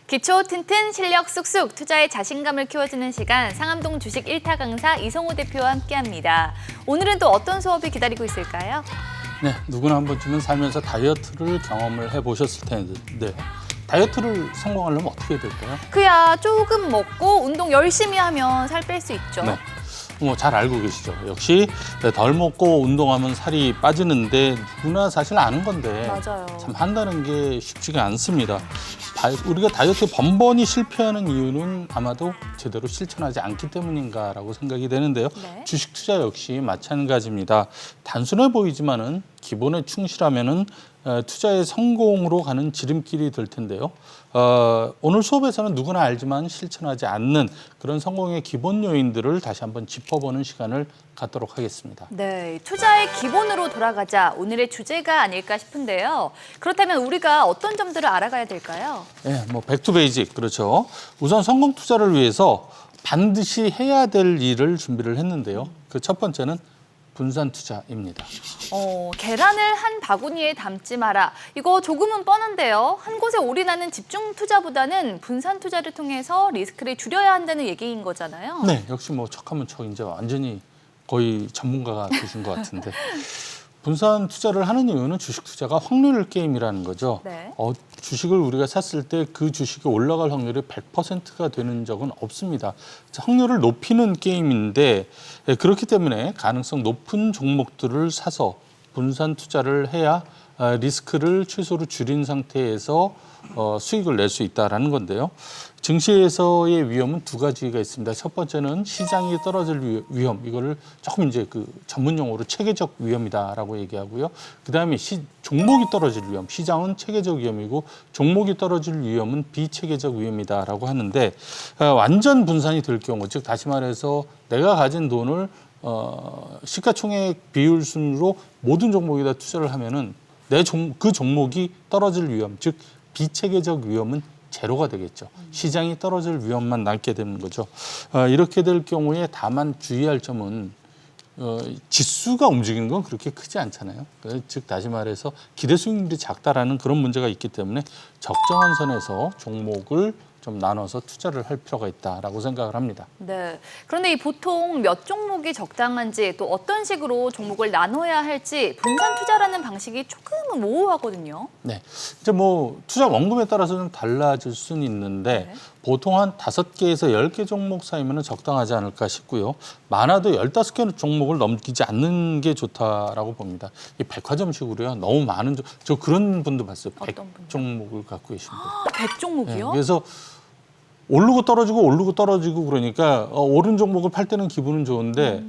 기초 튼튼 실력 쑥쑥 투자의 자신감을 키워주는 시간 상암동 주식 1타 강사 이성호 대표와 함께합니다. 오늘은 또 어떤 수업이 기다리고 있을까요? 네, 누구나 한 번쯤은 살면서 다이어트를 경험을 해보셨을 텐데 다이어트를 성공하려면 어떻게 해야 될까요? 그야 조금 먹고 운동 열심히 하면 살 뺄 수 있죠. 네, 뭐 잘 알고 계시죠. 역시 덜 먹고 운동하면 살이 빠지는데 누구나 사실 아는 건데 맞아요. 참 한다는 게 쉽지가 않습니다. 우리가 다이어트에 번번이 실패하는 이유는 아마도 제대로 실천하지 않기 때문인가라고 생각이 되는데요. 네. 주식 투자 역시 마찬가지입니다. 단순해 보이지만은 기본에 충실하면은 투자의 성공으로 가는 지름길이 될 텐데요. 오늘 수업에서는 누구나 알지만 실천하지 않는 그런 성공의 기본 요인들을 다시 한번 짚어보는 시간을 갖도록 하겠습니다. 네, 투자의 기본으로 돌아가자 오늘의 주제가 아닐까 싶은데요. 그렇다면 우리가 어떤 점들을 알아가야 될까요? 네, 뭐 백투베이직 그렇죠. 우선 성공 투자를 위해서 반드시 해야 될 일을 준비를 했는데요. 그 첫 번째는 분산 투자입니다. 계란을 한 바구니에 담지 마라. 이거 조금은 뻔한데요. 한 곳에 올인하는 집중 투자보다는 분산 투자를 통해서 리스크를 줄여야 한다는 얘기인 거잖아요. 네, 역시 뭐 척하면 척 이제 완전히 거의 전문가가 되신 것 같은데 분산 투자를 하는 이유는 주식 투자가 확률 게임이라는 거죠. 네. 주식을 우리가 샀을 때 그 주식이 올라갈 확률이 100%가 되는 적은 없습니다. 확률을 높이는 게임인데 그렇기 때문에 가능성 높은 종목들을 사서 분산 투자를 해야 리스크를 최소로 줄인 상태에서 수익을 낼 수 있다는 건데요. 증시에서의 위험은 두 가지가 있습니다. 첫 번째는 시장이 떨어질 위험, 이거를 조금 이제 그 전문 용어로 체계적 위험이다라고 얘기하고요. 그다음에 종목이 떨어질 위험, 시장은 체계적 위험이고 종목이 떨어질 위험은 비체계적 위험이다라고 하는데 완전 분산이 될 경우, 즉 다시 말해서 내가 가진 돈을 시가총액 비율 순으로 모든 종목에다 투자를 하면은 그 종목이 떨어질 위험, 즉 비체계적 위험은 제로가 되겠죠. 시장이 떨어질 위험만 남게 되는 거죠. 이렇게 될 경우에 다만 주의할 점은 지수가 움직이는 건 그렇게 크지 않잖아요. 즉 다시 말해서 기대 수익률이 작다라는 그런 문제가 있기 때문에 적정한 선에서 종목을 좀 나눠서 투자를 할 필요가 있다라고 생각을 합니다. 네. 그런데 이 보통 몇 종목이 적당한지 또 어떤 식으로 종목을 나눠야 할지 분산 투자라는 방식이 조금은 모호하거든요. 네. 이제 뭐 투자 원금에 따라서 좀 달라질 수는 있는데 보통 한 5개에서 10개 종목 사이면 적당하지 않을까 싶고요. 많아도 15개 종목을 넘기지 않는 게 좋다라고 봅니다. 이 백화점식으로요. 너무 많은 저 그런 분도 봤어요. 100 종목을 갖고 계신 분. 100 종목이요? 네, 그래서 오르고 떨어지고 그러니까 오른 종목을 팔 때는 기분은 좋은데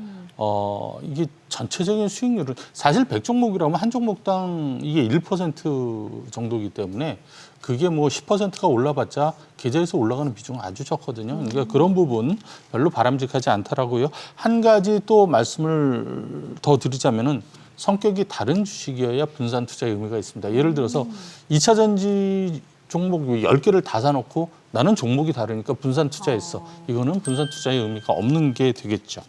이게 전체적인 수익률은 사실 100종목이라면 한 종목당 이게 1% 정도이기 때문에 그게 뭐 10%가 올라봤자 계좌에서 올라가는 비중은 아주 적거든요. 그러니까 그런 부분 별로 바람직하지 않더라고요. 한 가지 또 말씀을 더 드리자면은 성격이 다른 주식이어야 분산 투자의 의미가 있습니다. 예를 들어서 2차 전지 종목 10개를 다 사놓고 나는 종목이 다르니까 분산 투자했어. 이거는 분산 투자의 의미가 없는 게 되겠죠.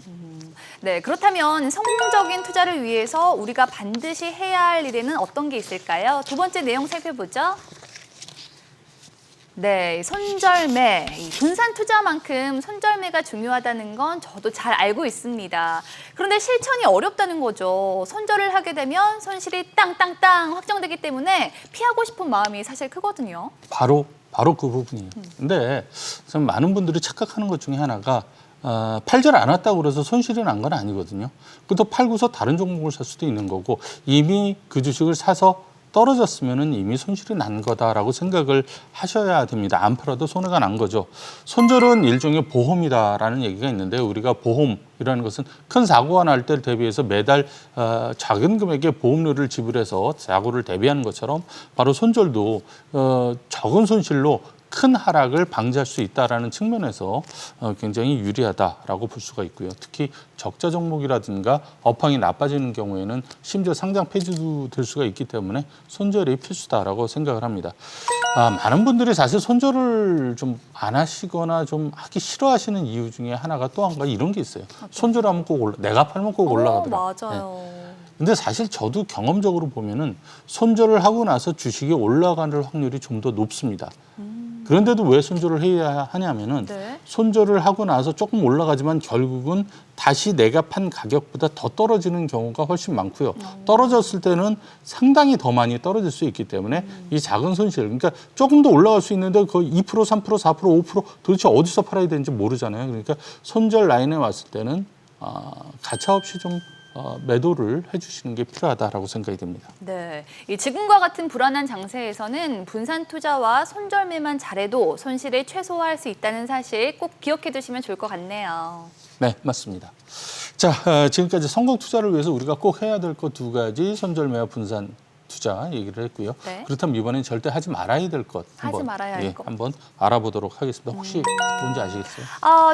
네, 그렇다면 성공적인 투자를 위해서 우리가 반드시 해야 할 일에는 어떤 게 있을까요? 두 번째 내용 살펴보죠. 네, 손절매. 이 분산 투자만큼 손절매가 중요하다는 건 저도 잘 알고 있습니다. 그런데 실천이 어렵다는 거죠. 손절을 하게 되면 손실이 땅땅땅 확정되기 때문에 피하고 싶은 마음이 사실 크거든요. 바로 그 부분이에요. 근데 참 많은 분들이 착각하는 것 중에 하나가 팔질 않았다고 그래서 손실이 난 건 아니거든요. 또 팔고서 다른 종목을 살 수도 있는 거고 이미 그 주식을 사서 떨어졌으면 이미 손실이 난 거다라고 생각을 하셔야 됩니다. 안 팔아도 손해가 난 거죠. 손절은 일종의 보험이다라는 얘기가 있는데 우리가 보험이라는 것은 큰 사고가 날 때를 대비해서 매달 작은 금액의 보험료를 지불해서 사고를 대비하는 것처럼 바로 손절도 적은 손실로 큰 하락을 방지할 수 있다는 측면에서 굉장히 유리하다라고 볼 수가 있고요. 특히 적자 종목이라든가 업황이 나빠지는 경우에는 심지어 상장 폐지도 될 수가 있기 때문에 손절이 필수다라고 생각을 합니다. 많은 분들이 사실 손절을 좀 안 하시거나 좀 하기 싫어하시는 이유 중에 하나가 또 한 가지 이런 게 있어요. 손절하면 꼭 내가 팔면 꼭 올라가더라. 맞아요. 근데 사실 저도 경험적으로 보면은 손절을 하고 나서 주식이 올라가는 확률이 좀 더 높습니다. 그런데도 왜 손절을 해야 하냐면은 네. 손절을 하고 나서 조금 올라가지만 결국은 다시 내가 판 가격보다 더 떨어지는 경우가 훨씬 많고요. 떨어졌을 때는 상당히 더 많이 떨어질 수 있기 때문에 이 작은 손실, 그러니까 조금 더 올라갈 수 있는데 거의 2%, 3%, 4%, 5% 도대체 어디서 팔아야 되는지 모르잖아요. 그러니까 손절 라인에 왔을 때는 가차없이 좀 매도를 해주시는 게 필요하다라고 생각이 됩니다. 네, 이 지금과 같은 불안한 장세에서는 분산 투자와 손절매만 잘해도 손실을 최소화할 수 있다는 사실 꼭 기억해 두시면 좋을 것 같네요. 네, 맞습니다. 자, 지금까지 성공 투자를 위해서 우리가 꼭 해야 될 것 두 가지, 손절매와 분산 투자 얘기를 했고요. 네. 그렇다면 이번엔 절대 하지 말아야 될 것 하지 말아야 할 것. 한번 알아보도록 하겠습니다. 혹시 뭔지 아시겠어요?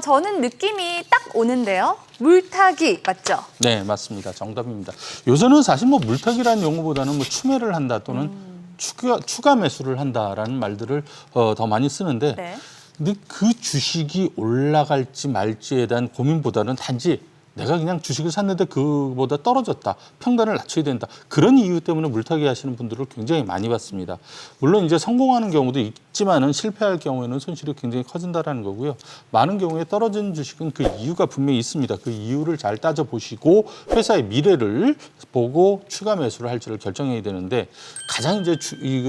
저는 느낌이 딱 오는데요. 물타기 맞죠? 네, 맞습니다. 정답입니다. 요새는 사실 뭐 물타기라는 용어보다는 뭐 추매를 한다 또는 추가 매수를 한다라는 말들을 더 많이 쓰는데 네. 근데 그 주식이 올라갈지 말지에 대한 고민보다는 단지 내가 그냥 주식을 샀는데 그보다 떨어졌다. 평단을 낮춰야 된다. 그런 이유 때문에 물타기 하시는 분들을 굉장히 많이 봤습니다. 물론 이제 성공하는 경우도 있지만은 실패할 경우에는 손실이 굉장히 커진다라는 거고요. 많은 경우에 떨어진 주식은 그 이유가 분명히 있습니다. 그 이유를 잘 따져보시고 회사의 미래를 보고 추가 매수를 할지를 결정해야 되는데 가장 이제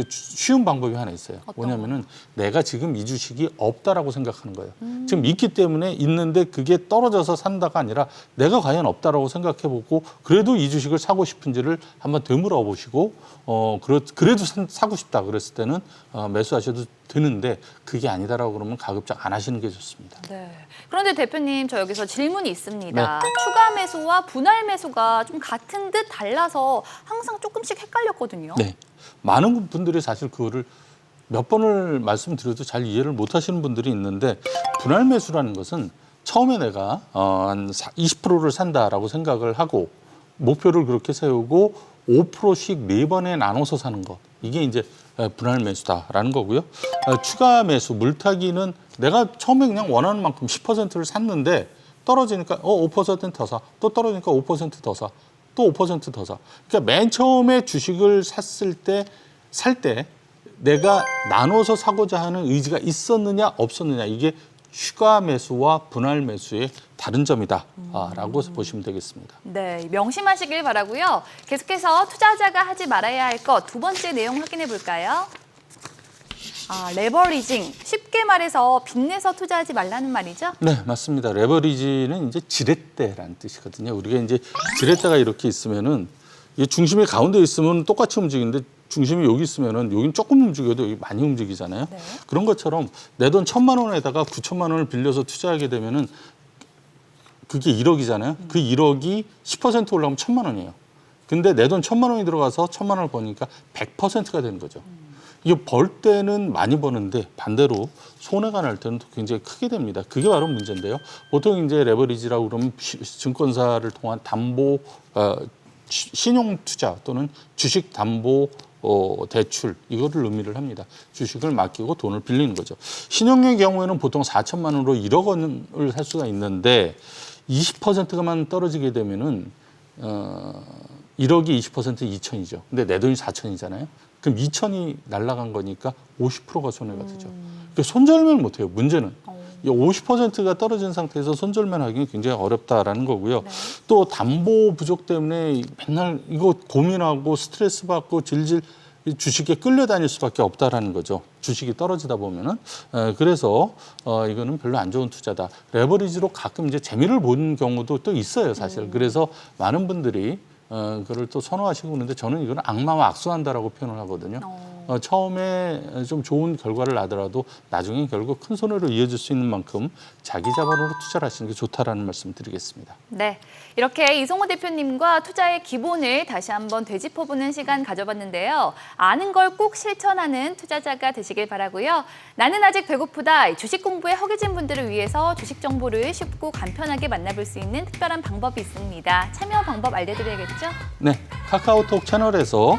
쉬운 방법이 하나 있어요. 뭐냐면은 내가 지금 이 주식이 없다라고 생각하는 거예요. 지금 있기 때문에 있는데 그게 떨어져서 산다가 아니라 내가 과연 없다라고 생각해보고 그래도 이 주식을 사고 싶은지를 한번 되물어 보시고 그래도 사고 싶다 그랬을 때는 매수하셔도 되는데 그게 아니다라고 그러면 가급적 안 하시는 게 좋습니다. 네. 그런데 대표님 저 여기서 질문이 있습니다. 네. 추가 매수와 분할 매수가 좀 같은 듯 달라서 항상 조금씩 헷갈렸거든요. 네, 많은 분들이 사실 그거를 몇 번을 말씀드려도 잘 이해를 못 하시는 분들이 있는데 분할 매수라는 것은 처음에 내가 한 20%를 산다라고 생각을 하고 목표를 그렇게 세우고 5%씩 4번에 나눠서 사는 것. 이게 이제 분할 매수다라는 거고요. 추가 매수, 물타기는 내가 처음에 그냥 원하는 만큼 10%를 샀는데 떨어지니까 5%더 사. 또 떨어지니까 5%더 사. 또 5% 더 사. 그러니까 맨 처음에 주식을 살 때 내가 나눠서 사고자 하는 의지가 있었느냐 없었느냐 이게 추가 매수와 분할 매수의 다른 점이다라고 보시면 되겠습니다. 네, 명심하시길 바라고요. 계속해서 투자자가 하지 말아야 할 것 두 번째 내용 확인해 볼까요? 레버리징. 쉽게 말해서 빚내서 투자하지 말라는 말이죠? 네, 맞습니다. 레버리지는 이제 지렛대라는 뜻이거든요. 우리가 이제 지렛대가 이렇게 있으면은 이 중심이 가운데 있으면 똑같이 움직이는데 중심이 여기 있으면은 여긴 조금 움직여도 여기 많이 움직이잖아요. 네. 그런 것처럼 내 돈 1,000만 원에다가 9천만 원을 빌려서 투자하게 되면은 그게 1억이잖아요. 그 1억이 10% 올라가면 1,000만 원이에요. 근데 내 돈 1,000만 원이 들어가서 1,000만 원을 버니까 100%가 되는 거죠. 이게 벌 때는 많이 버는데 반대로 손해가 날 때는 굉장히 크게 됩니다. 그게 바로 문제인데요. 보통 이제 레버리지라고 그러면 증권사를 통한 담보 신용 투자 또는 주식 담보 대출 이거를 의미를 합니다. 주식을 맡기고 돈을 빌리는 거죠. 신용의 경우에는 보통 4천만 원으로 1억 원을 살 수가 있는데 20%가만 떨어지게 되면은 1억이 20% 2천이죠. 근데 내 돈이 4천이잖아요. 그럼 2천이 날라간 거니까 50%가 손해가 되죠. 그러니까 손절매를 못 해요. 문제는. 50%가 떨어진 상태에서 손절만 하기는 굉장히 어렵다라는 거고요. 네. 또 담보 부족 때문에 맨날 이거 고민하고 스트레스 받고 질질 주식에 끌려다닐 수밖에 없다라는 거죠. 주식이 떨어지다 보면은 그래서 이거는 별로 안 좋은 투자다. 레버리지로 가끔 이제 재미를 본 경우도 또 있어요, 사실. 그래서 많은 분들이 그걸 또 선호하시고 그러는데 저는 이거는 악마와 악수한다라고 표현을 하거든요. 처음에 좀 좋은 결과를 나더라도 나중에 결국 큰 손해로 이어질 수 있는 만큼 자기 자본으로 투자를 하시는 게 좋다라는 말씀 드리겠습니다. 네, 이렇게 이성호 대표님과 투자의 기본을 다시 한번 되짚어보는 시간 가져봤는데요. 아는 걸 꼭 실천하는 투자자가 되시길 바라고요. 나는 아직 배고프다. 주식 공부에 허기진 분들을 위해서 주식 정보를 쉽고 간편하게 만나볼 수 있는 특별한 방법이 있습니다. 참여 방법 알려드려야겠죠? 네, 카카오톡 채널에서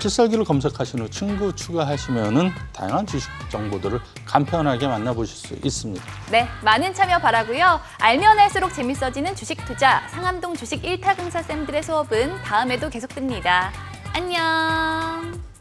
필살기를 검색하신 후 친구 추가하시면은 다양한 주식 정보들을 간편하게 만나보실 수 있습니다. 네, 많은 참여 바라고요. 알면 할수록 재밌어지는 주식 투자, 상암동 주식 1타 강사 쌤들의 수업은 다음에도 계속됩니다. 안녕.